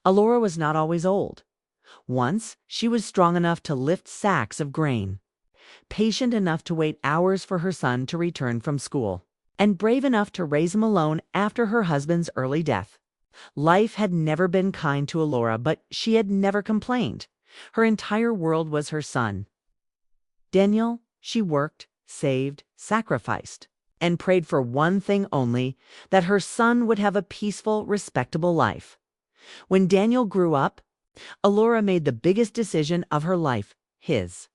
Alora was not always old. Once, she was strong enough to lift sacks of grain, patient enough to wait hours for her son to return from school, and brave enough to raise him alone after her husband's early death. Life had never been kind to Alora, but she had never complained. Her entire world was her son. Daniel, she worked, saved, sacrificed, and prayed for one thing only, that her son would have a peaceful, respectable life. When Daniel grew up, Alora made the biggest decision of her life, his.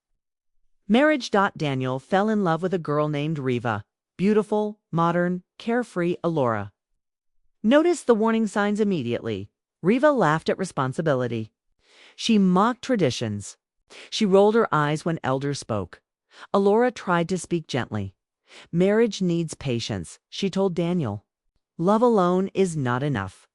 Marriage. Daniel fell in love with a girl named Riva, beautiful, modern, carefree Alora. Noticed the warning signs immediately. Riva laughed at responsibility. She mocked traditions. She rolled her eyes when elders spoke. Alora tried to speak gently. Marriage needs patience, she told Daniel. Love alone is not enough.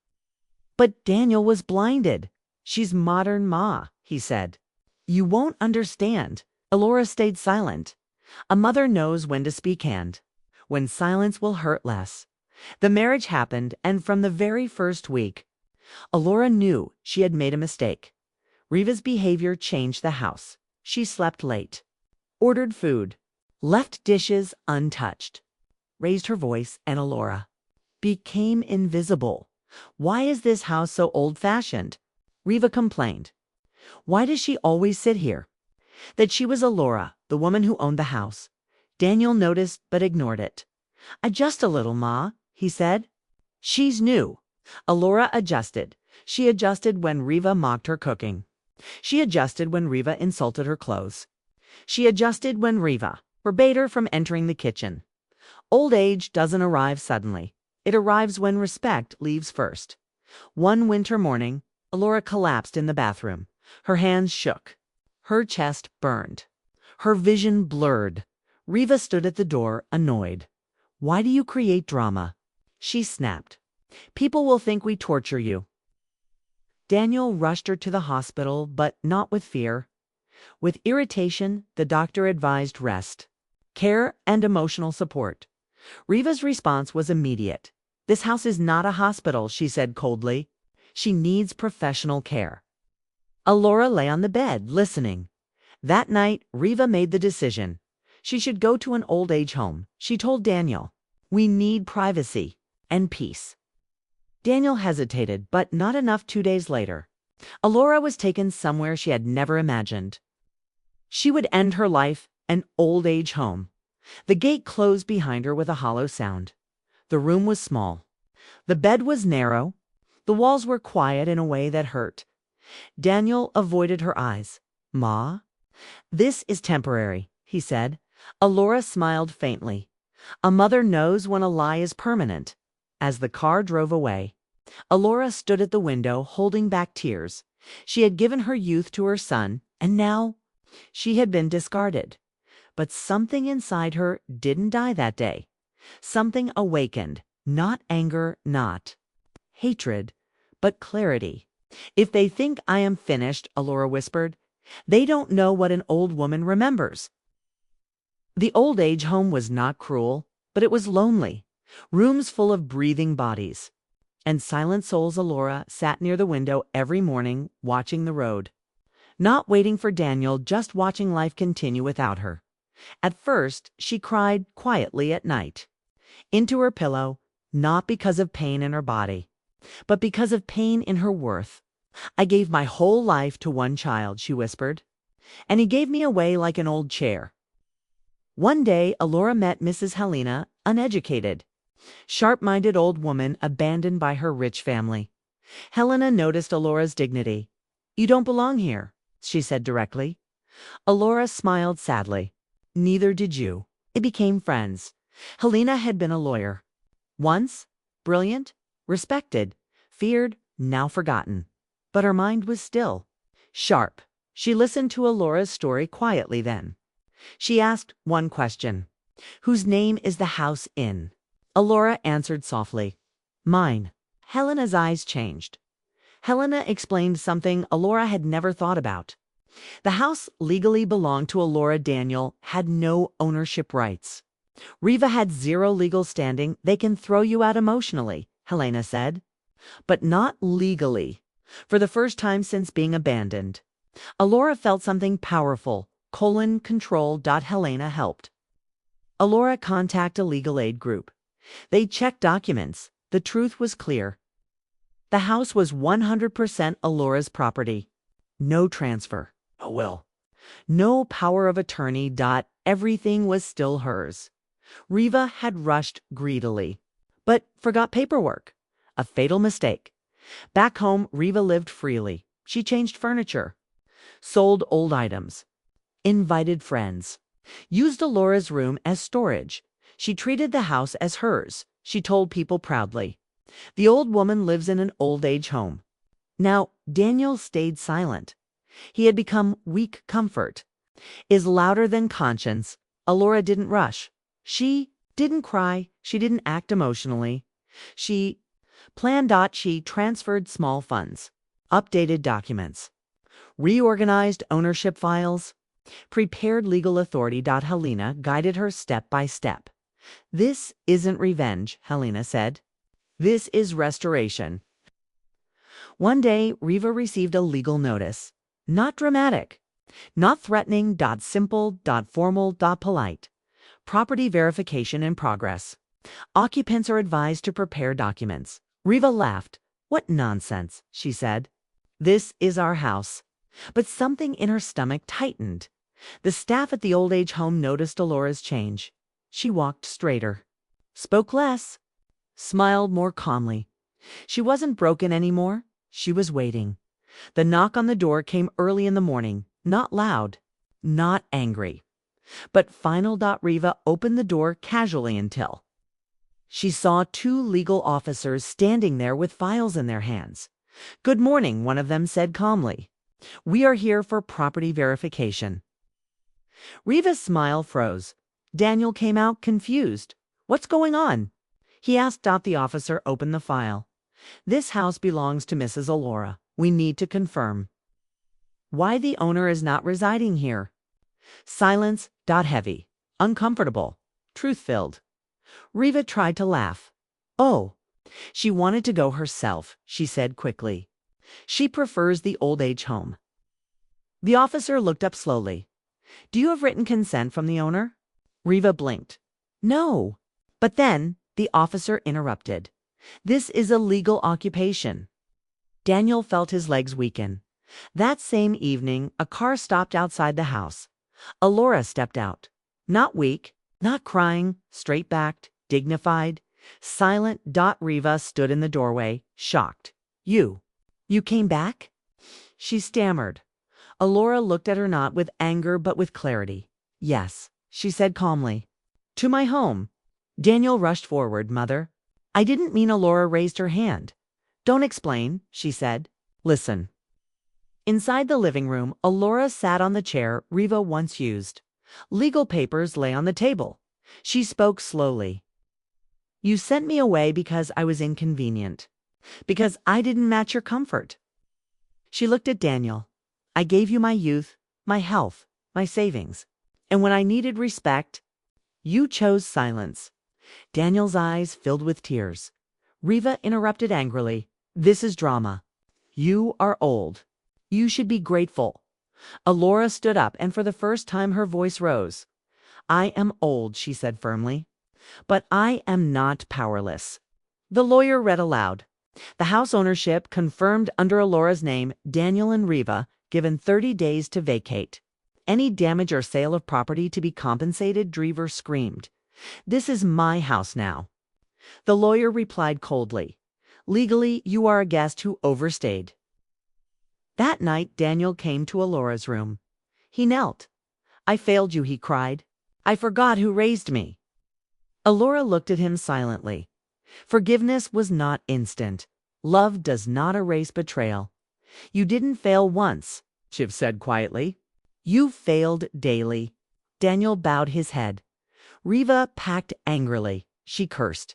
But Daniel was blinded. She's modern, Ma, he said. You won't understand. Alora stayed silent. A mother knows when to speak and when silence will hurt less. The marriage happened, and from the very first week, Alora knew she had made a mistake. Riva's behavior changed the house. She slept late, ordered food, left dishes untouched, raised her voice, and Alora became invisible. Why is this house so old-fashioned? Riva complained. Why does she always sit here? That she was Alora, the woman who owned the house. Daniel noticed but ignored it. Adjust a little, Ma, he said. She's new. Alora adjusted. She adjusted when Riva mocked her cooking. She adjusted when Riva insulted her clothes. She adjusted when Riva forbade her from entering the kitchen. Old age doesn't arrive suddenly. It arrives when respect leaves first. One winter morning, Alora collapsed in the bathroom. Her hands shook. Her chest burned. Her vision blurred. Riva stood at the door, annoyed. Why do you create drama? She snapped. People will think we torture you. Daniel rushed her to the hospital, but not with fear. With irritation, the doctor advised rest, care, and emotional support. Riva's response was immediate. This house is not a hospital, she said coldly. She needs professional care. Alora lay on the bed, listening. That night, Riva made the decision. She should go to an old age home. She told Daniel, we need privacy and peace. Daniel hesitated, but not enough. 2 days later, Alora was taken somewhere she had never imagined. She would end her life an old age home. The gate closed behind her with a hollow sound. The room was small. The bed was narrow. The walls were quiet in a way that hurt. Daniel avoided her eyes. Ma? This is temporary, he said. Alora smiled faintly. A mother knows when a lie is permanent. As the car drove away, Alora stood at the window, holding back tears. She had given her youth to her son, and now she had been discarded. But something inside her didn't die that day. Something awakened, not anger, not hatred, but clarity. If they think I am finished, Alora whispered, they don't know what an old woman remembers. The old age home was not cruel, but it was lonely. Rooms full of breathing bodies. And silent souls. Alora sat near the window every morning, watching the road. Not waiting for Daniel, just watching life continue without her. At first, she cried quietly at night, into her pillow, not because of pain in her body, but because of pain in her worth. I gave my whole life to one child, she whispered, and he gave me away like an old chair. One day, Alora met Mrs. Helena, uneducated, sharp-minded old woman abandoned by her rich family. Helena noticed Alora's dignity. You don't belong here, she said directly. Alora smiled sadly. Neither did you. They became friends. Helena had been a lawyer. Once, brilliant, respected, feared, now forgotten. But her mind was still sharp. She listened to Alora's story quietly then. She asked one question. Whose name is the house in? Alora answered softly. Mine. Helena's eyes changed. Helena explained something Alora had never thought about. The house legally belonged to Alora. Daniel had no ownership rights. Riva had zero legal standing. They can throw you out emotionally, Helena said. But not legally. For the first time since being abandoned, Alora felt something powerful. Control.Helena helped. Alora contact a legal aid group. They checked documents. The truth was clear. The house was 100% Alora's property. No transfer. No will. No power of attorney. Everything was still hers. Riva had rushed greedily, but forgot paperwork. A fatal mistake. Back home, Riva lived freely. She changed furniture, sold old items, invited friends, used Alora's room as storage. She treated the house as hers. She told people proudly, "The old woman lives in an old age home." Now, Daniel stayed silent. He had become weak comfort. Is louder than conscience. Alora didn't rush. She didn't cry. She didn't act emotionally. She planned. She transferred small funds, updated documents, reorganized ownership files, prepared legal authority. Helena guided her step by step. "This isn't revenge," Helena said. "This is restoration." One day, Riva received a legal notice. Not dramatic, not threatening. Simple. Formal. Polite. Property verification in progress. Occupants are advised to prepare documents. Riva laughed. "What nonsense," she said. "This is our house." But something in her stomach tightened. The staff at the old age home noticed Alora's change. She walked straighter, spoke less, smiled more calmly. She wasn't broken anymore. She was waiting. The knock on the door came early in the morning, not loud, not angry, but final. Riva opened the door casually until she saw two legal officers standing there with files in their hands. "Good morning," one of them said calmly. "We are here for property verification." Riva's smile froze. Daniel came out confused. "What's going on?" he asked. The officer opened the file. "This house belongs to Mrs. Alora. We need to confirm why the owner is not residing here." Silence. Heavy, uncomfortable, truth-filled. Riva tried to laugh. "Oh, she wanted to go herself," she said quickly. "She prefers the old age home." The officer looked up slowly. "Do you have written consent from the owner?" Riva blinked. "No." But then the officer interrupted. "This is a legal occupation." Daniel felt his legs weaken. That same evening, a car stopped outside the house. Alora stepped out. Not weak, not crying, straight-backed, dignified, silent. Riva stood in the doorway, shocked. You came back?" she stammered. Alora looked at her not with anger but with clarity. "Yes," she said calmly. "To my home." Daniel rushed forward. "Mother, I didn't mean." Alora raised her hand. "Don't explain," she said. "Listen." Inside the living room, Alora sat on the chair Riva once used. Legal papers lay on the table. She spoke slowly. "You sent me away because I was inconvenient. Because I didn't match your comfort." She looked at Daniel. "I gave you my youth, my health, my savings. And when I needed respect, you chose silence." Daniel's eyes filled with tears. Riva interrupted angrily. "This is drama. You are old. You should be grateful." Alora stood up, and for the first time her voice rose. "I am old," she said firmly, "but I am not powerless." The lawyer read aloud. "The house ownership confirmed under Alora's name, Daniel and Riva, given 30 days to vacate. Any damage or sale of property to be compensated." Driver screamed. "This is my house now." The lawyer replied coldly. "Legally, you are a guest who overstayed." That night, Daniel came to Alora's room. He knelt. "I failed you," he cried. "I forgot who raised me." Alora looked at him silently. Forgiveness was not instant. Love does not erase betrayal. "You didn't fail once," Shiv said quietly. "You failed daily." Daniel bowed his head. Riva packed angrily. She cursed.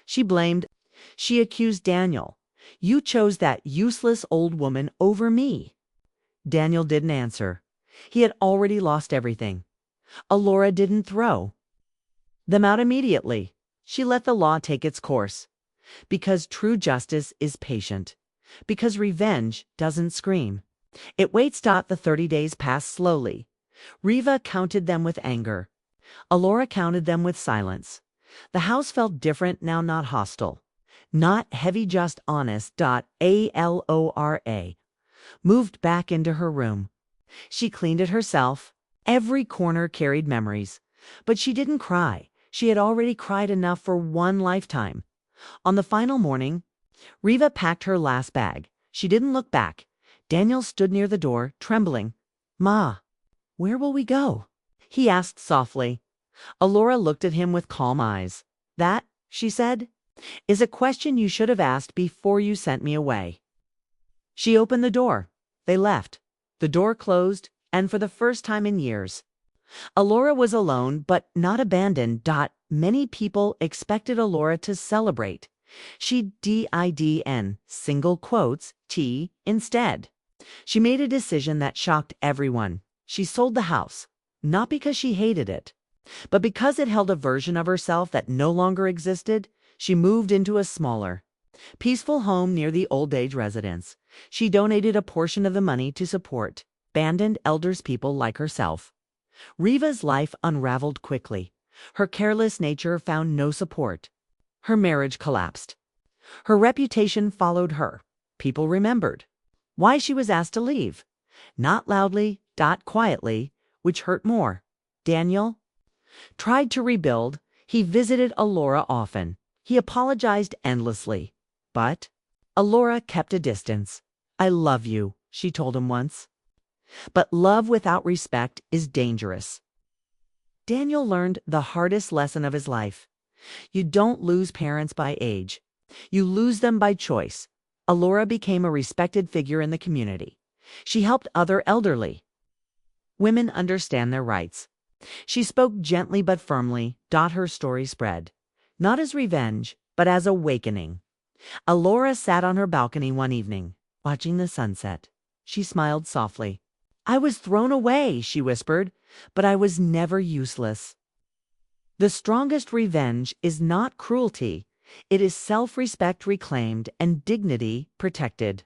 She blamed. She accused Daniel. "You chose that useless old woman over me." Daniel didn't answer. He had already lost everything. Alora didn't throw them out immediately. She let the law take its course. Because true justice is patient. Because revenge doesn't scream. It waits. The 30 days passed slowly. Riva counted them with anger. Alora counted them with silence. The house felt different now, not hostile. Not heavy, just honest. Alora moved back into her room. She cleaned it herself. Every corner carried memories. But she didn't cry. She had already cried enough for one lifetime. On the final morning, Riva packed her last bag. She didn't look back. Daniel stood near the door, trembling. "Ma, where will we go?" he asked softly. Alora looked at him with calm eyes. "That," she said, "is a question you should have asked before you sent me away." She opened the door. They left. The door closed, and for the first time in years, Alora was alone, but not abandoned. Many people expected Alora to celebrate. She didn't, single quotes, T, instead. She made a decision that shocked everyone. She sold the house, not because she hated it, but because it held a version of herself that no longer existed. She moved into a smaller, peaceful home near the old age residence. She donated a portion of the money to support abandoned elders, people like herself. Riva's life unraveled quickly. Her careless nature found no support. Her marriage collapsed. Her reputation followed her. People remembered why she was asked to leave. Not loudly, quietly, which hurt more. Daniel tried to rebuild. He visited Alora often. He apologized endlessly. But Alora kept a distance. "I love you," she told him once. But love without respect is dangerous. Daniel learned the hardest lesson of his life. You don't lose parents by age. You lose them by choice. Alora became a respected figure in the community. She helped other elderly women understand their rights. She spoke gently but firmly. Her story spread, not as revenge, but as awakening. Alora sat on her balcony one evening, watching the sunset. She smiled softly. "I was thrown away," she whispered, "but I was never useless." The strongest revenge is not cruelty. It is self-respect reclaimed and dignity protected.